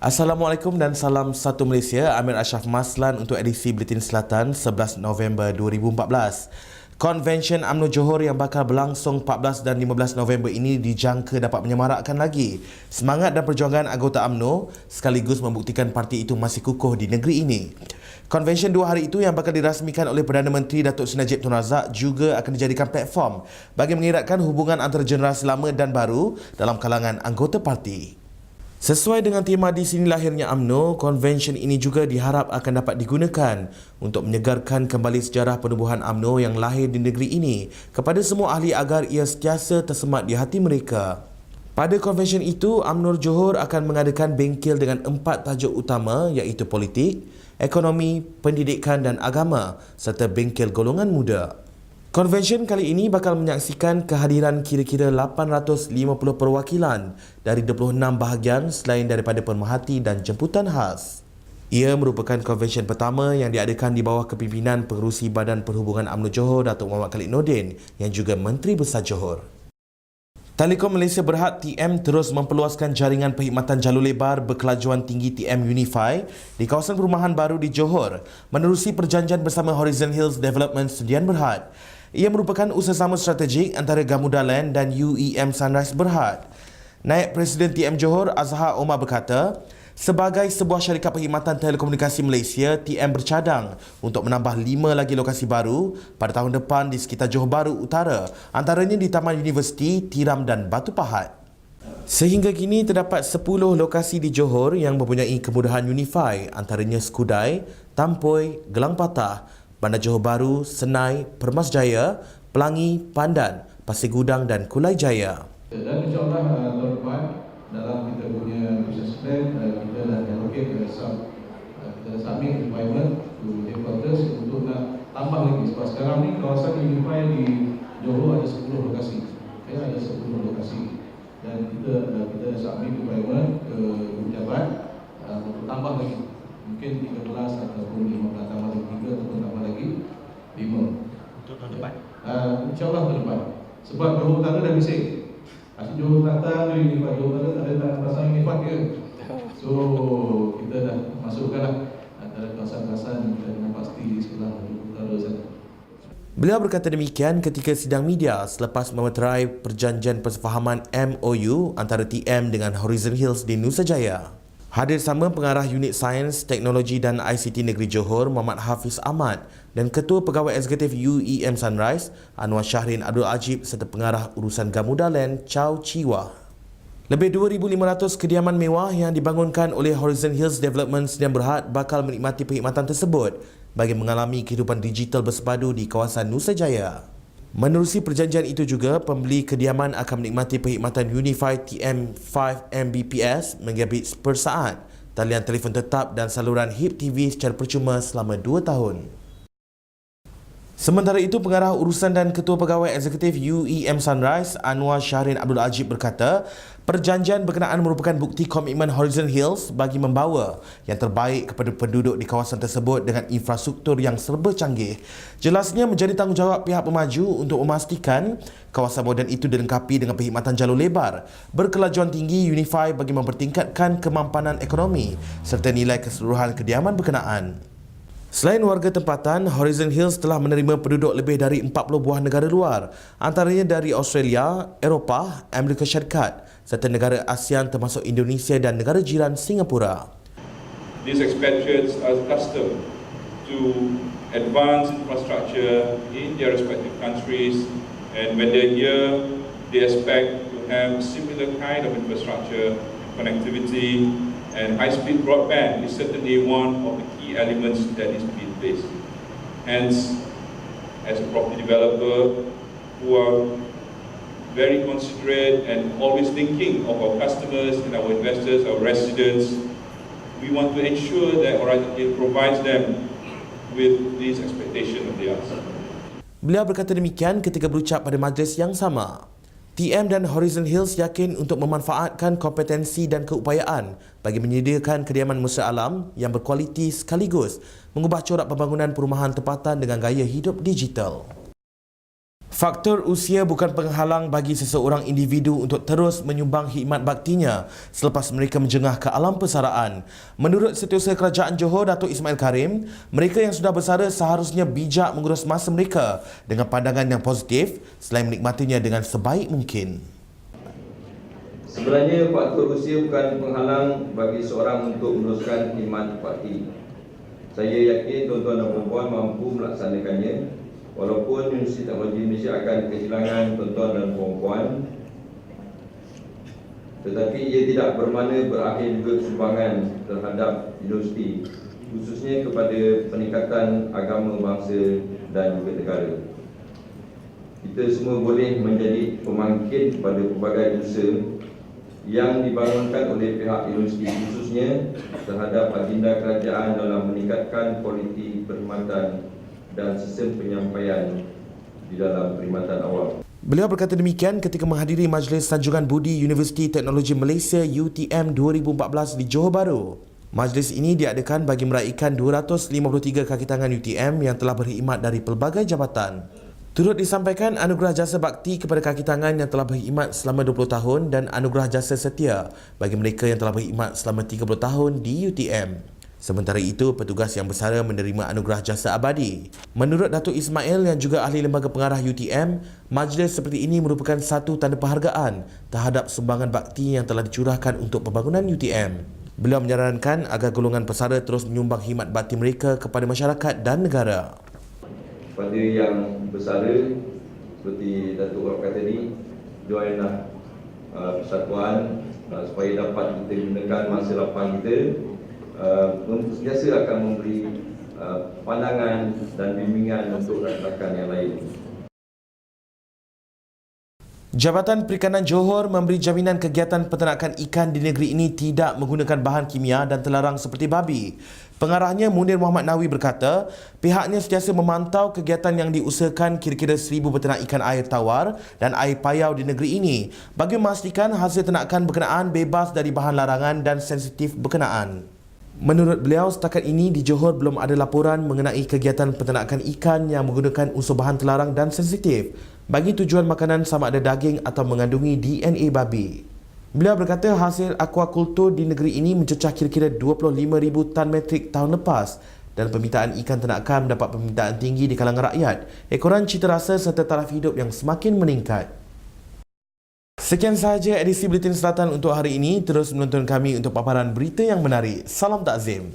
Assalamualaikum dan salam satu Malaysia. Amir Ashraf Maslan untuk edisi Buletin Selatan 11 November 2014. Konvensyen UMNO Johor yang bakal berlangsung 14 dan 15 November ini dijangka dapat menyemarakkan lagi semangat dan perjuangan anggota UMNO sekaligus membuktikan parti itu masih kukuh di negeri ini. Konvensyen 2 hari itu yang bakal dirasmikan oleh Perdana Menteri Datuk Seri Najib Tun Razak juga akan dijadikan platform bagi mengeratkan hubungan antara generasi lama dan baru dalam kalangan anggota parti. Sesuai dengan tema di sini lahirnya UMNO, konvensyen ini juga diharap akan dapat digunakan untuk menyegarkan kembali sejarah penubuhan UMNO yang lahir di negeri ini kepada semua ahli agar ia sentiasa tersemat di hati mereka. Pada konvensyen itu, UMNO Johor akan mengadakan bengkel dengan 4 tajuk utama iaitu politik, ekonomi, pendidikan dan agama serta bengkel golongan muda. Konvensyen kali ini bakal menyaksikan kehadiran kira-kira 850 perwakilan dari 26 bahagian selain daripada pemerhati dan jemputan khas. Ia merupakan konvensyen pertama yang diadakan di bawah kepimpinan Pengerusi Badan Perhubungan UMNO Johor Datuk Muhammad Khalid Nordin yang juga Menteri Besar Johor. Telekom Malaysia Berhad TM terus memperluaskan jaringan perkhidmatan jalur lebar berkelajuan tinggi TM Unify di kawasan perumahan baru di Johor menerusi perjanjian bersama Horizon Hills Development Sdn Berhad. Ia merupakan usaha strategik antara Gamuda Land dan UEM Sunrise Berhad. Naib Presiden TM Johor Azhar Omar berkata, sebagai sebuah syarikat perkhidmatan telekomunikasi Malaysia, TM bercadang untuk menambah 5 lagi lokasi baru pada tahun depan di sekitar Johor Bahru Utara, antaranya di Taman Universiti, Tiram dan Batu Pahat. Sehingga kini terdapat 10 lokasi di Johor yang mempunyai kemudahan Unify, antaranya Skudai, Tampoi, Gelang Patah, Bandar Johor Bahru, Senai, Permas Jaya, Pelangi, Pandan, Pasir Gudang dan Kulai Jaya. Dan insyaAllah tahun depan dalam kita punya business plan kita dah allocate kita dah submit requirement to headquarters untuk nak tambah lagi sebab sekarang ni kawasan Unify di Johor ada 10 lokasi. Ada 10 lokasi dan kita dah submit requirement ke pejabat untuk tambah lagi. Mungkin 13 ataupun 15 tambah lagi 3 ataupun tambah lagi 5 untuk tahun depan. InsyaAllah tahun depan. Sebab Johor Utara dah bising. Asyik Johor Selatan ni Unify, Johor Utara tak ada nak pasang Unify ke. So kita dah masukkanlah antara kawasan-kawasan kita dengan pasti di sebelah Johor Utara sana. Beliau berkata demikian ketika sidang media selepas memeterai perjanjian persefahaman MOU antara TM dengan Horizon Hills di Nusa Jaya. Hadir sama Pengarah Unit Sains, Teknologi dan ICT Negeri Johor Muhammad Hafiz Ahmad dan Ketua Pegawai Eksekutif UEM Sunrise Anwar Shahrin Abdul Ajib serta Pengarah Urusan Gamuda Land Chow Chiwa. Lebih 2,500 kediaman mewah yang dibangunkan oleh Horizon Hills Development Sdn Berhad bakal menikmati perkhidmatan tersebut bagi mengalami kehidupan digital bersepadu di kawasan Nusa Jaya. Menerusi perjanjian itu juga, pembeli kediaman akan menikmati perkhidmatan Unified TM5 Mbps megabits per saat, talian telefon tetap dan saluran HIP TV secara percuma selama 2 tahun. Sementara itu, Pengarah Urusan dan Ketua Pegawai Eksekutif UEM Sunrise Anwar Shahrin Abdul Ajib berkata, perjanjian berkenaan merupakan bukti komitmen Horizon Hills bagi membawa yang terbaik kepada penduduk di kawasan tersebut dengan infrastruktur yang serba canggih. Jelasnya menjadi tanggungjawab pihak pemaju untuk memastikan kawasan moden itu dilengkapi dengan perkhidmatan jalur lebar berkelajuan tinggi Unify bagi mempertingkatkan kemampanan ekonomi serta nilai keseluruhan kediaman berkenaan. Selain warga tempatan, Horizon Hills telah menerima penduduk lebih dari 40 buah negara luar, antaranya dari Australia, Eropah, Amerika Syarikat serta negara ASEAN termasuk Indonesia dan negara jiran Singapura. These expatriates are accustomed to advanced infrastructure in their respective countries, and when they're here, they expect to have similar kind of infrastructure, connectivity, and high-speed broadband is certainly one of the key elements that is to be in place. Hence, as a property developer who are very considerate and always thinking of our customers and our investors, our residents, we want to ensure that Horizon Hills provides them with these expectations of theirs. Beliau berkata demikian ketika berucap pada majlis yang sama. TM dan Horizon Hills yakin untuk memanfaatkan kompetensi dan keupayaan bagi menyediakan kediaman mesra alam yang berkualiti sekaligus mengubah corak pembangunan perumahan tempatan dengan gaya hidup digital. Faktor usia bukan penghalang bagi seseorang individu untuk terus menyumbang khidmat baktinya selepas mereka menjengah ke alam persaraan. Menurut Setiausaha Kerajaan Johor, Datuk Ismail Karim, mereka yang sudah bersara seharusnya bijak mengurus masa mereka dengan pandangan yang positif selain menikmatinya dengan sebaik mungkin. Sebenarnya faktor usia bukan penghalang bagi seorang untuk meneruskan khidmat bakti. Saya yakin tuan-tuan dan puan-puan mampu melaksanakannya. Walaupun Universiti Teknologi Malaysia akan kehilangan tuan-tuan dan puan-puan, tetapi ia tidak bermakna berakhir juga sumbangan terhadap universiti, khususnya kepada peningkatan agama bangsa dan juga negara. Kita semua boleh menjadi pemangkit kepada pelbagai usaha yang dibangunkan oleh pihak universiti, khususnya terhadap agenda kerajaan dalam meningkatkan kualiti perkhidmatan dan sistem penyampaian di dalam perkhidmatan awam. Beliau berkata demikian ketika menghadiri Majlis Sanjungan Budi Universiti Teknologi Malaysia UTM 2014 di Johor Bahru. Majlis ini diadakan bagi meraihkan 253 kaki tangan UTM yang telah berkhidmat dari pelbagai jabatan. Turut disampaikan anugerah jasa bakti kepada kaki tangan yang telah berkhidmat selama 20 tahun dan anugerah jasa setia bagi mereka yang telah berkhidmat selama 30 tahun di UTM. Sementara itu, petugas yang bersara menerima anugerah jasa abadi. Menurut Datuk Ismail yang juga ahli lembaga pengarah UTM, majlis seperti ini merupakan satu tanda penghargaan terhadap sumbangan bakti yang telah dicurahkan untuk pembangunan UTM. Beliau menyarankan agar golongan pesara terus menyumbang khidmat bakti mereka kepada masyarakat dan negara. Pada yang bersara, seperti Datuk Wak kata tadi, joinlah persatuan supaya dapat kita gunakan masa lapang kita. Sentiasa akan memberi pandangan dan bimbingan untuk rakan-rakan yang lain. Jabatan Perikanan Johor memberi jaminan kegiatan peternakan ikan di negeri ini tidak menggunakan bahan kimia dan terlarang seperti babi. Pengarahnya Munir Muhammad Nawi berkata, pihaknya sentiasa memantau kegiatan yang diusahakan kira-kira 1,000 peternak ikan air tawar dan air payau di negeri ini bagi memastikan hasil ternakan berkenaan bebas dari bahan larangan dan sensitif berkenaan. Menurut beliau, setakat ini di Johor belum ada laporan mengenai kegiatan peternakan ikan yang menggunakan unsur bahan terlarang dan sensitif bagi tujuan makanan sama ada daging atau mengandungi DNA babi. Beliau berkata hasil akuakultur di negeri ini mencecah kira-kira 25,000 tan metrik tahun lepas dan permintaan ikan ternakan mendapat permintaan tinggi di kalangan rakyat, ekoran cita rasa serta taraf hidup yang semakin meningkat. Sekian sahaja edisi Buletin Selatan untuk hari ini. Terus menonton kami untuk paparan berita yang menarik. Salam takzim.